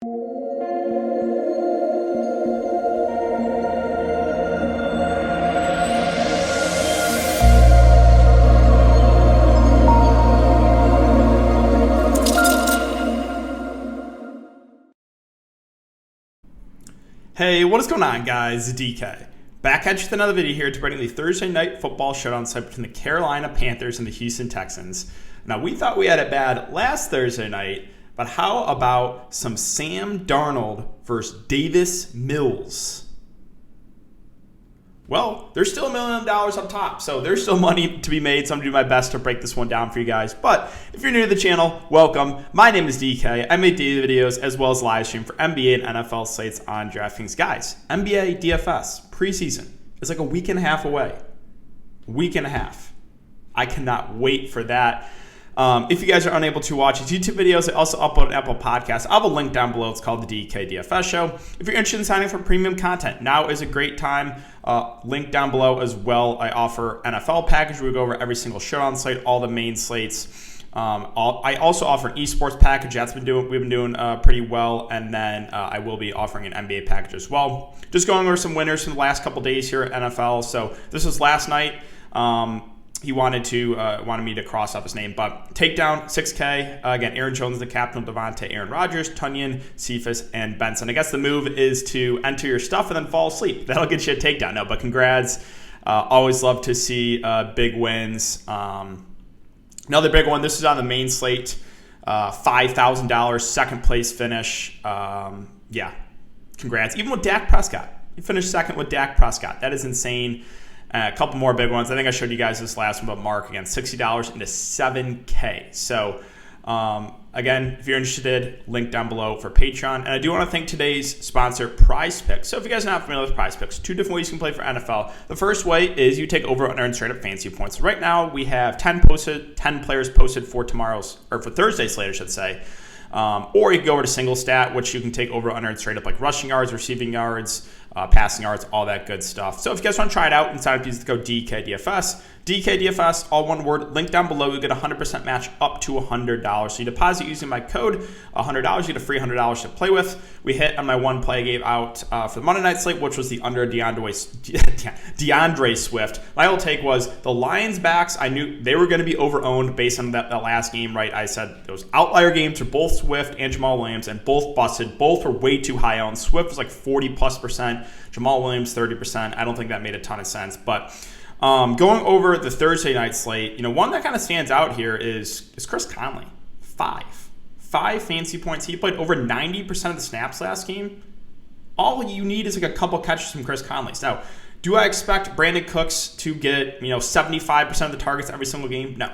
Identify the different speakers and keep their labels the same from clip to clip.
Speaker 1: Hey, what is going on, guys? DK. Back at you with another video here to bring the Thursday Night Football Showdown set between the Carolina Panthers and the Houston Texans. Now, we thought we had it bad last Thursday night, but how about some Sam Darnold versus Davis Mills? Well, there's still $1 million up top, so there's still money to be made, so I'm going to do my best to break this one down for you guys. But if you're new to the channel, welcome. My name is DK. I make daily videos as well as live stream for NBA and NFL slates on Draftkings. Guys, NBA DFS preseason is like a week and a half away. A week and a half. I cannot wait for that. If you guys are unable to watch his YouTube videos, I also upload an Apple Podcast. I'll have a link down below. It's called the DKDFS Show. If you're interested in signing for premium content, now is a great time. Link down below as well. I offer NFL package. We go over every single Showdown slate, all the main slates. I also offer an esports package. We've been doing pretty well, and then I will be offering an NBA package as well. Just going over some winners from the last couple days here at NFL. So this was last night. He wanted me to cross up his name, but takedown 6K again. Aaron Jones, the captain of Devontae, Aaron Rodgers, Tunyon, Cephas, and Benson. I guess the move is to enter your stuff and then fall asleep. That'll get you a takedown. No, but congrats. Always love to see big wins. Another big one. This is on the main slate. $5,000 second place finish. Yeah, congrats. Even with Dak Prescott, he finished second with Dak Prescott. That is insane. A couple more big ones. I think I showed you guys this last one, but Mark, again, $60 into $7K. So, again, if you're interested, link down below for Patreon. And I do want to thank today's sponsor, PricePicks. So if you guys are not familiar with PricePicks, two different ways you can play for NFL. The first way is you take over and earn straight up fantasy points. Right now, we have 10 players posted for Thursday's slate, I should say. Or you can go over to single stat, which you can take over unearned straight up like rushing yards, receiving yards, passing yards, all that good stuff. So if you guys want to try it out and sign up, use the code DKDFS. DKDFS, all one word, link down below. You get a 100% match up to $100. So you deposit using my code, $100, you get a free $100 to play with. We hit on my one play I gave out for the Monday night slate, which was the under DeAndre Swift. My whole take was the Lions backs, I knew they were going to be over-owned based on that last game, right? I said those outlier games for both Swift and Jamal Williams, and both busted. Both were way too high owned. Swift was like 40+%, Jamal Williams 30%. I don't think that made a ton of sense, but going over the Thursday night slate, one that kind of stands out here is Chris Conley. Five fantasy points. He played over 90% of the snaps last game. All you need is like a couple catches from Chris Conley. Now, do I expect Brandon Cooks to get 75% of the targets every single game? No.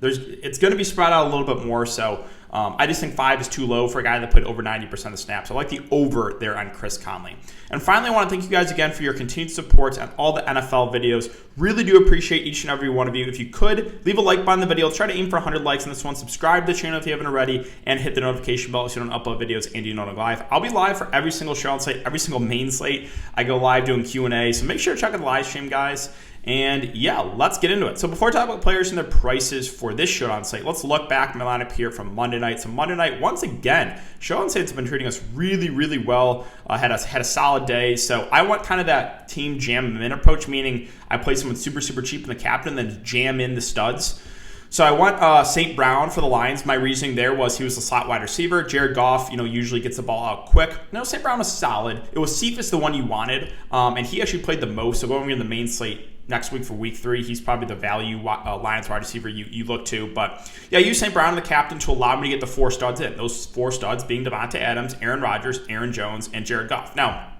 Speaker 1: It's going to be spread out a little bit more. So I just think 5 is too low for a guy that played over 90% of the snaps. I like the over there on Chris Conley. And finally, I want to thank you guys again for your continued support on all the NFL videos. Really do appreciate each and every one of you. If you could, leave a like button on the video. Let's try to aim for 100 likes on this one. Subscribe to the channel if you haven't already, and hit the notification bell so you don't upload videos and you don't go live. I'll be live for every single show on slate, every single main slate. I go live doing Q&A, so make sure to check out the live stream, guys. And yeah, let's get into it. So before I talk about players and their prices for this Showdown slate, let's look back at my lineup here from Monday night. So Monday night, once again, Showdown slates have been treating us really, really well. Had a solid day. So I want kind of that team jam in approach, meaning I play someone super, super cheap in the captain, then jam in the studs. So I want St. Brown for the Lions. My reasoning there was he was a slot wide receiver. Jared Goff, usually gets the ball out quick. No, St. Brown was solid. It was Cephas the one you wanted, and he actually played the most. So going in the main slate next week for week 3, he's probably the value Lions wide receiver you look to. But yeah, use St. Brown in the captain to allow me to get the 4 studs in. Those 4 studs being Devontae Adams, Aaron Rodgers, Aaron Jones, and Jared Goff. Now,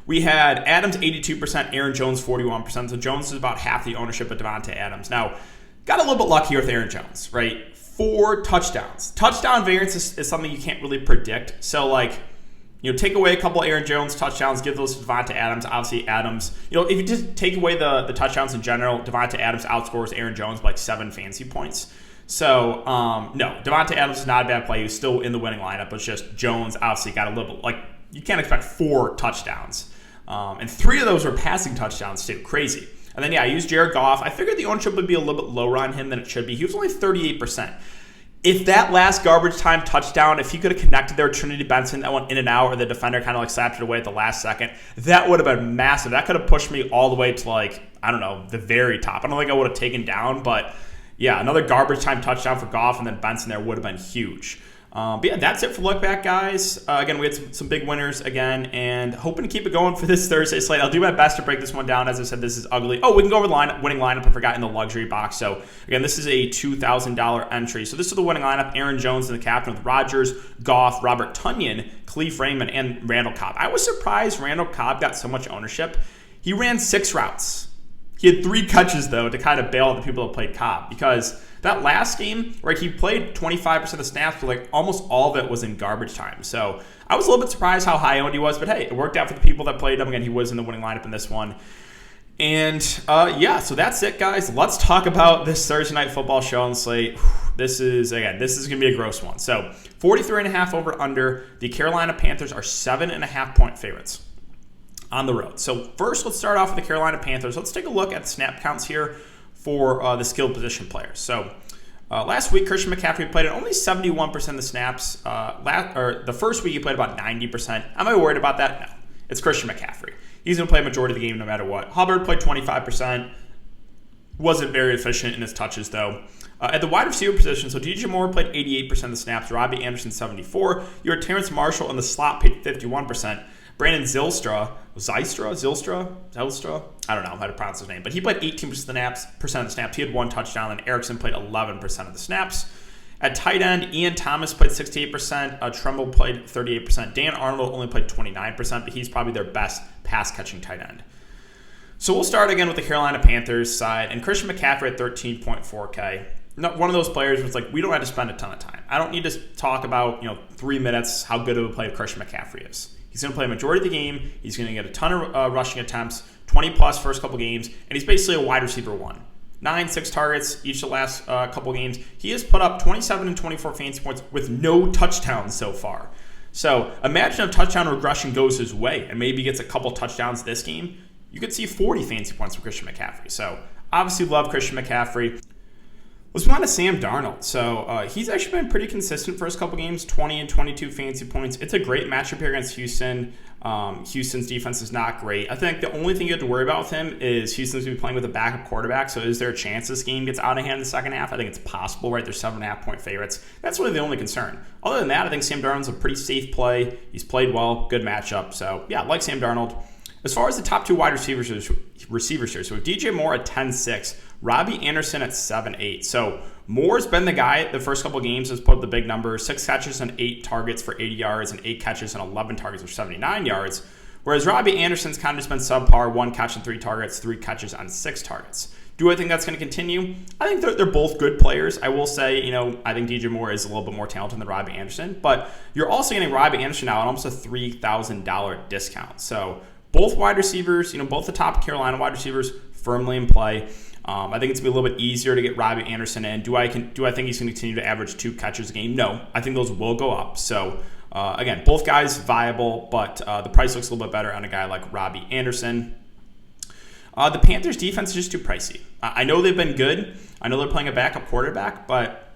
Speaker 1: we had Adams 82%, Aaron Jones 41%. So Jones is about half the ownership of Devontae Adams. Now, got a little bit lucky with Aaron Jones, right? 4 touchdowns. Touchdown variance is something you can't really predict. So, take away a couple of Aaron Jones touchdowns, give those to Devontae Adams. Obviously, Adams, if you just take away the touchdowns in general, Devontae Adams outscores Aaron Jones by 7 fantasy points. So, no, Devontae Adams is not a bad play. He was still in the winning lineup. It's just Jones obviously got a little, you can't expect 4 touchdowns. And 3 of those were passing touchdowns, too. Crazy. And then, I used Jared Goff. I figured the ownership would be a little bit lower on him than it should be. He was only 38%. if that last garbage time touchdown, if he could have connected there with Trinity Benson, that went in and out, or the defender kind of like slapped it away at the last second, that would have been massive. That could have pushed me all the way to like, I don't know, the very top. I don't think I would have taken down, but yeah, another garbage time touchdown for Goff and then Benson there would have been huge. But yeah, that's it for Look Back, guys. Again, we had some big winners again, and hoping to keep it going for this Thursday slate. I'll do my best to break this one down. As I said, this is ugly. Oh, we can go over the winning lineup. I forgot in the luxury box. So again, this is a $2,000 entry. So this is the winning lineup. Aaron Jones in the captain with Rodgers, Goff, Robert Tonyan, Khalif Raymond, and Randall Cobb. I was surprised Randall Cobb got so much ownership. He ran 6 routes. He had 3 catches, though, to kind of bail out the people that played Cobb, because that last game, right, he played 25% of the snaps, but like almost all of it was in garbage time. So I was a little bit surprised how high owned he was, but hey, it worked out for the people that played him. Again, he was in the winning lineup in this one. And yeah, so that's it, guys. Let's talk about this Thursday night football show on the slate. This is going to be a gross one. So 43.5 over under. The Carolina Panthers are 7.5 point favorites on the road. So first, let's start off with the Carolina Panthers. Let's take a look at the snap counts here for the skilled position players. So last week, Christian McCaffrey played at only 71% of the snaps. The first week, he played about 90%. Am I worried about that? No. It's Christian McCaffrey. He's going to play a majority of the game no matter what. Hubbard played 25%. Wasn't very efficient in his touches, though. At the wide receiver position, so DJ Moore played 88% of the snaps. Robbie Anderson, 74%. You had Terrence Marshall in the slot, paid 51%. Brandon Zylstra, I don't know how to pronounce his name, but he played 18% of the snaps. He had 1 touchdown, and Erickson played 11% of the snaps. At tight end, Ian Thomas played 68%. Tremble played 38%. Dan Arnold only played 29%, but he's probably their best pass-catching tight end. So we'll start again with the Carolina Panthers side, and Christian McCaffrey at 13.4K. One of those players was like, we don't have to spend a ton of time. I don't need to talk about 3 minutes how good of a player Christian McCaffrey is. He's going to play a majority of the game. He's going to get a ton of rushing attempts, 20-plus first couple games, and he's basically a wide receiver 1. 6 targets each of the last couple games. He has put up 27 and 24 fantasy points with no touchdowns so far. So imagine if touchdown regression goes his way and maybe gets a couple touchdowns this game. You could see 40 fantasy points from Christian McCaffrey. So obviously love Christian McCaffrey. Let's move on to Sam Darnold. So he's actually been pretty consistent first couple games, 20 and 22 fantasy points. It's a great matchup here against Houston. Houston's defense is not great. I think the only thing you have to worry about with him is Houston's going to be playing with a backup quarterback. So is there a chance this game gets out of hand in the second half? I think it's possible, right? They're 7.5 point favorites. That's really the only concern. Other than that, I think Sam Darnold's a pretty safe play. He's played well, good matchup. So yeah, I like Sam Darnold. As far as the top 2 wide receivers here, so with DJ Moore at 10.6, Robbie Anderson at 7.8. So Moore's been the guy the first couple games has put up the big numbers, 6 catches and 8 targets for 80 yards and 8 catches and 11 targets for 79 yards. Whereas Robbie Anderson's kind of just been subpar, 1 catch and 3 targets, 3 catches on 6 targets. Do I think that's going to continue? I think they're both good players. I will say, I think DJ Moore is a little bit more talented than Robbie Anderson, but you're also getting Robbie Anderson now at almost a $3,000 discount. So both wide receivers, both the top Carolina wide receivers firmly in play. I think it's going to be a little bit easier to get Robbie Anderson in. Do I think he's going to continue to average 2 catches a game? No. I think those will go up. So, again, both guys viable, but the price looks a little bit better on a guy like Robbie Anderson. The Panthers' defense is just too pricey. I know they've been good. I know they're playing a backup quarterback, but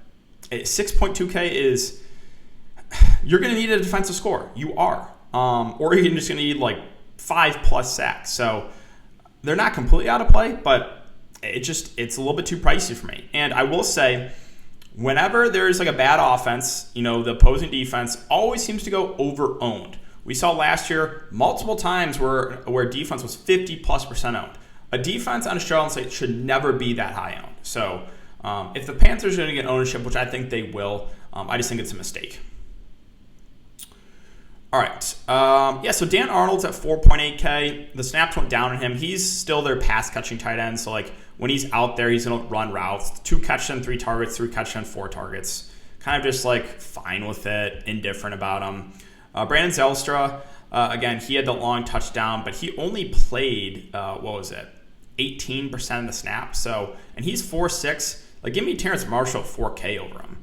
Speaker 1: 6.2K is – you're going to need a defensive score. You are. Or you're just going to need, 5+ sacks. So they're not completely out of play, but it's a little bit too pricey for me. And I will say, whenever there's a bad offense, the opposing defense always seems to go over-owned. We saw last year multiple times where defense was 50+% owned. A defense on a Showdown slate should never be that high owned. So if the Panthers are going to get ownership, which I think they will, I just think it's a mistake. All right. So Dan Arnold's at 4.8K. The snaps went down on him. He's still their pass-catching tight end. So, when he's out there, he's going to run routes. 2 catches and 3 targets, 3 catches and 4 targets. Kind of just, fine with it, indifferent about him. Brandon Zylstra, again, he had the long touchdown, but he only played, 18% of the snaps. So, and he's 4.6. Give me Terrence Marshall at 4K over him.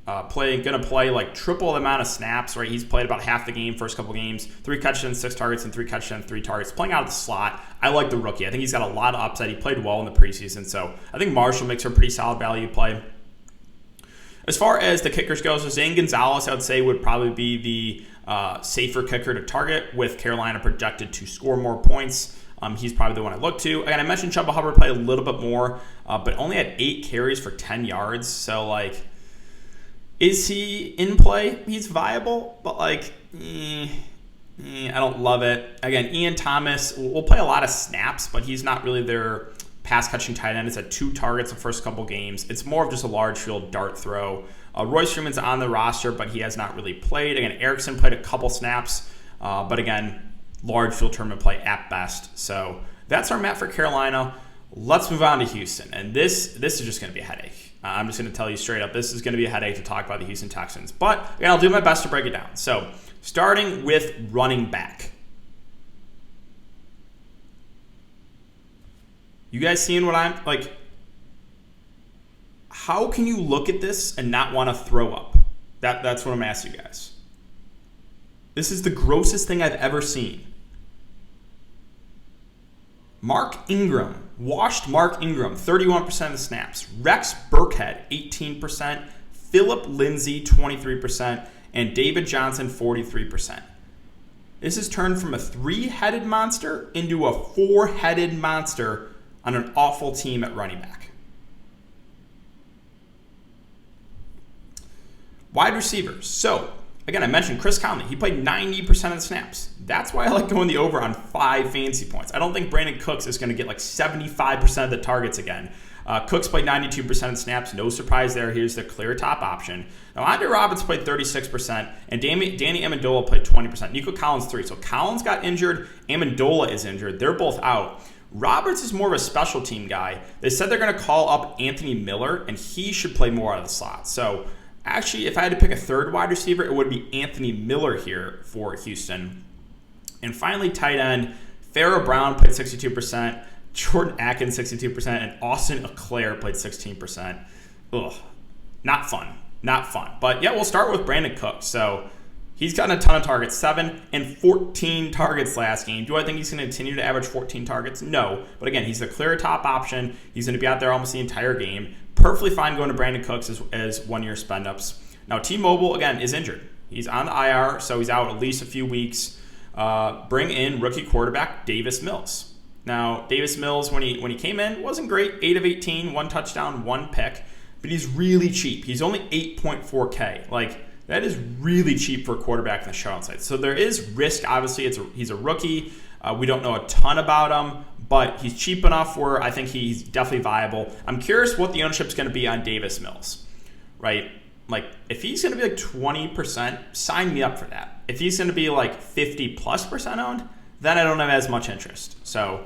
Speaker 1: Gonna play triple the amount of snaps, right? He's played about half the game, first couple games, 3 catches and 6 targets and 3 catches and 3 targets. Playing out of the slot. I like the rookie. I think he's got a lot of upside. He played well in the preseason, so I think Marshall makes her a pretty solid value play. As far as the kickers go, so Zane Gonzalez, I would say, would probably be the safer kicker to target, with Carolina projected to score more points. He's probably the one I look to. Again, I mentioned Chuba Hubbard played a little bit more, but only had 8 carries for 10 yards. So, like, is he in play? He's viable, but, like, I don't love it. Again, Ian Thomas will play a lot of snaps, but he's not really their pass-catching tight end. It's at 2 targets the first couple games. It's more of just a large field dart throw. Royce Freeman's on the roster, but he has not really played. Again, Erickson played a couple snaps, but again, large field tournament play at best. So that's our map for Carolina. Let's move on to Houston. And this is just going to be a headache. I'm just going to tell you straight up, this is going to be a headache to talk about the Houston Texans. But again, I'll do my best to break it down. So starting with running back. You guys seeing what I'm like? How can you look at this and not want to throw up? That's what I'm asking you guys. This is the grossest thing I've ever seen. Mark Ingram, washed Mark Ingram, 31% of the snaps. Rex Burkhead, 18%. Phillip Lindsay, 23%. And David Johnson, 43%. This has turned from a 3-headed monster into a 4-headed monster on an awful team at running back. Wide receivers. So, again, I mentioned Chris Conley. He played 90% of the snaps. That's why I like going the over on 5 fantasy points. I don't think Brandon Cooks is going to get like 75% of the targets again. Cooks played 92% of the snaps. No surprise there. Here's the clear top option. Now, Andre Roberts played 36%, and Danny Amendola played 20%. Nico Collins, 3%. So Collins got injured. Amendola is injured. They're both out. Roberts is more of a special team guy. They said they're going to call up Anthony Miller, and he should play more out of the slot. So, actually, if I had to pick a third wide receiver, it would be Anthony Miller here for Houston. And finally, tight end, Pharaoh Brown played 62%, Jordan Atkins 62%, and Austin Eckler played 16%. Ugh, not fun. Not fun. But yeah, we'll start with Brandon Cooks. So he's gotten a ton of targets, 7 and 14 targets last game. Do I think he's going to continue to average 14 targets? No. But again, he's the clear top option. He's going to be out there almost the entire game. Perfectly fine going to Brandon Cooks as one-year spend-ups. Now, T-Mobile, again, is injured. He's on the IR, so he's out at least a few weeks. Bring in rookie quarterback Davis Mills. Now, Davis Mills, when he came in, wasn't great. 8 of 18, 1 touchdown, 1 pick. But he's really cheap. He's only 8.4K. Like, that is really cheap for a quarterback in the Showdown site. So there is risk, obviously. He's a rookie. We don't know a ton about him. But he's cheap enough where I think he's definitely viable. I'm curious what the ownership is going to be on Davis Mills, right? Like, if he's going to be like 20%, sign me up for that. If he's going to be like 50+% owned, then I don't have as much interest. So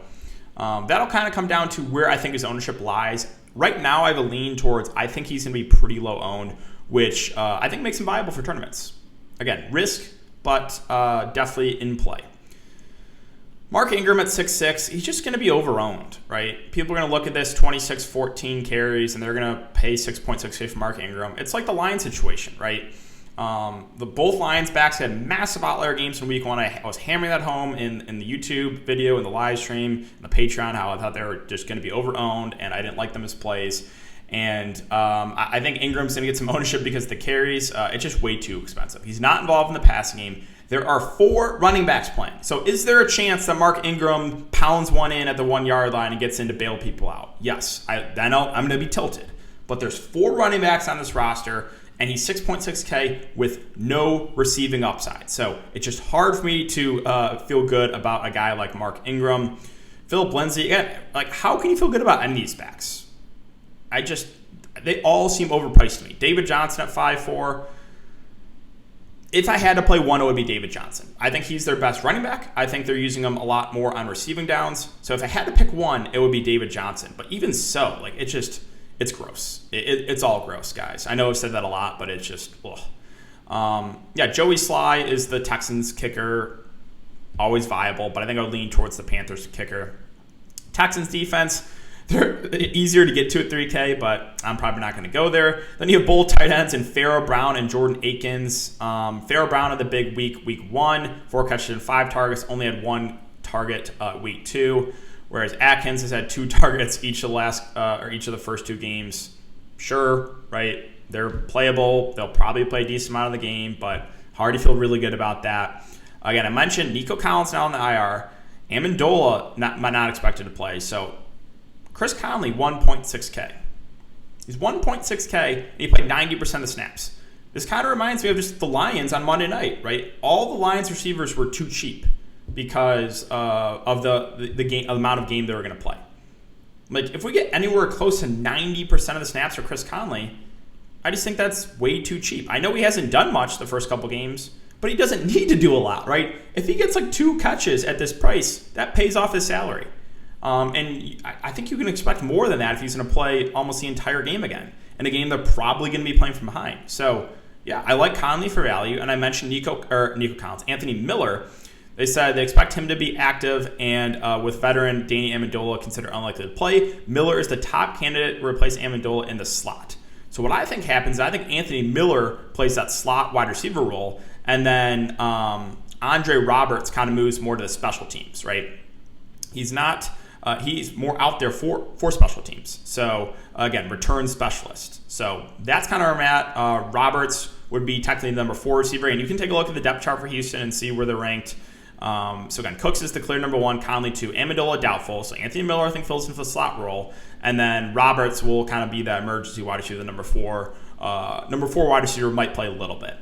Speaker 1: that'll kind of come down to where I think his ownership lies. Right now, I have a lean towards I think he's going to be pretty low owned, which I think makes him viable for tournaments. Again, risk, but definitely in play. Mark Ingram at 6'6", he's just going to be over-owned, right? People are going to look at this 26-14 carries, and they're going to pay 6.6K for Mark Ingram. It's like the Lions situation, right? Both Lions backs had massive outlier games in week 1. I was hammering that home in the YouTube video, in the live stream, in the Patreon, how I thought they were just going to be over-owned, and I didn't like them as plays. And I think Ingram's going to get some ownership because the carries, it's just way too expensive. He's not involved in the passing game. There are 4 running backs playing. So is there a chance that Mark Ingram pounds one in at the 1-yard line and gets in to bail people out? Yes. I'm going to be tilted. But there's 4 running backs on this roster, and he's 6.6K with no receiving upside. So it's just hard for me to feel good about a guy like Mark Ingram. Phillip Lindsay, again, like, how can you feel good about any of these backs? They all seem overpriced to me. David Johnson at 5.4. If I had to play one, it would be David Johnson. I think he's their best running back. I think they're using him a lot more on receiving downs. So if I had to pick one, it would be David Johnson. But even so, like, it's gross. It's all gross, guys. I know I've said that a lot, but it's just, ugh. Joey Sly is the Texans kicker. Always viable, but I think I would lean towards the Panthers kicker. Texans defense, they're easier to get to at 3K, but I'm probably not going to go there. Then you have both tight ends in Pharaoh Brown and Jordan Akins. Pharaoh Brown had the big week 1, 4 catches and 5 targets, only had 1 target week 2, whereas Atkins has had 2 targets each of the first 2 games. Sure, right? they're playable. They'll probably play a decent amount of the game, but hard to feel really good about that. Again, I mentioned Nico Collins now on the IR. Amendola not expected to play. So Chris Conley, 1.6K. He's 1.6K, and he played 90% of the snaps. This kind of reminds me of just the Lions on Monday night, right? All the Lions receivers were too cheap because of the game, amount of game they were going to play. Like, if we get anywhere close to 90% of the snaps for Chris Conley, I just think that's way too cheap. I know he hasn't done much the first couple games, but he doesn't need to do a lot, right? If he gets like 2 catches at this price, that pays off his salary. And I think you can expect more than that if he's going to play almost the entire game again, in a game they're probably going to be playing from behind. So, yeah, I like Conley for value, and I mentioned Nico Collins. Anthony Miller, they said they expect him to be active, and with veteran Danny Amendola considered unlikely to play, Miller is the top candidate to replace Amendola in the slot. So what I think happens is I think Anthony Miller plays that slot wide receiver role, and then Andre Roberts kind of moves more to the special teams, right? He's not... he's more out there for special teams. So, again, return specialist. So that's kind of where I'm at. Roberts would be technically the number 4 receiver. And you can take a look at the depth chart for Houston and see where they're ranked. So, again, Cooks is the clear number 1, Conley 2, Amendola doubtful. So Anthony Miller, I think, fills into the slot role. And then Roberts will kind of be that emergency wide receiver, the number 4. Number 4 wide receiver might play a little bit.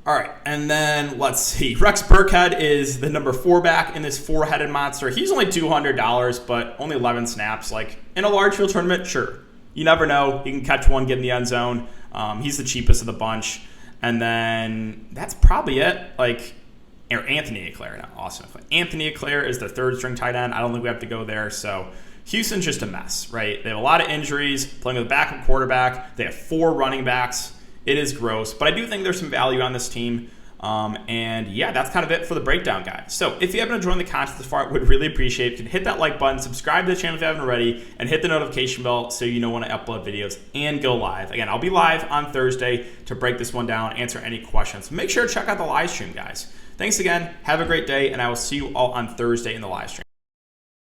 Speaker 1: All right, and then let's see. Rex Burkhead is the number 4 back in this 4-headed monster. He's only $200, but only 11 snaps. Like, in a large field tournament, sure. You never know. He can catch one, get in the end zone. He's the cheapest of the bunch. And then that's probably it. Like, Anthony Eclair, not Austin Eclair. Anthony Eclair is the 3rd-string tight end. I don't think we have to go there. So Houston's just a mess, right? They have a lot of injuries, playing with a backup quarterback. They have 4 running backs. It is gross, but I do think there's some value on this team. And yeah, that's kind of it for the breakdown, guys. So if you haven't enjoyed the content this far, I would really appreciate it if you could hit that like button, subscribe to the channel if you haven't already, and hit the notification bell so you know when I upload videos and go live. Again, I'll be live on Thursday to break this one down, answer any questions. Make sure to check out the live stream, guys. Thanks again. Have a great day, and I will see you all on Thursday in the live stream.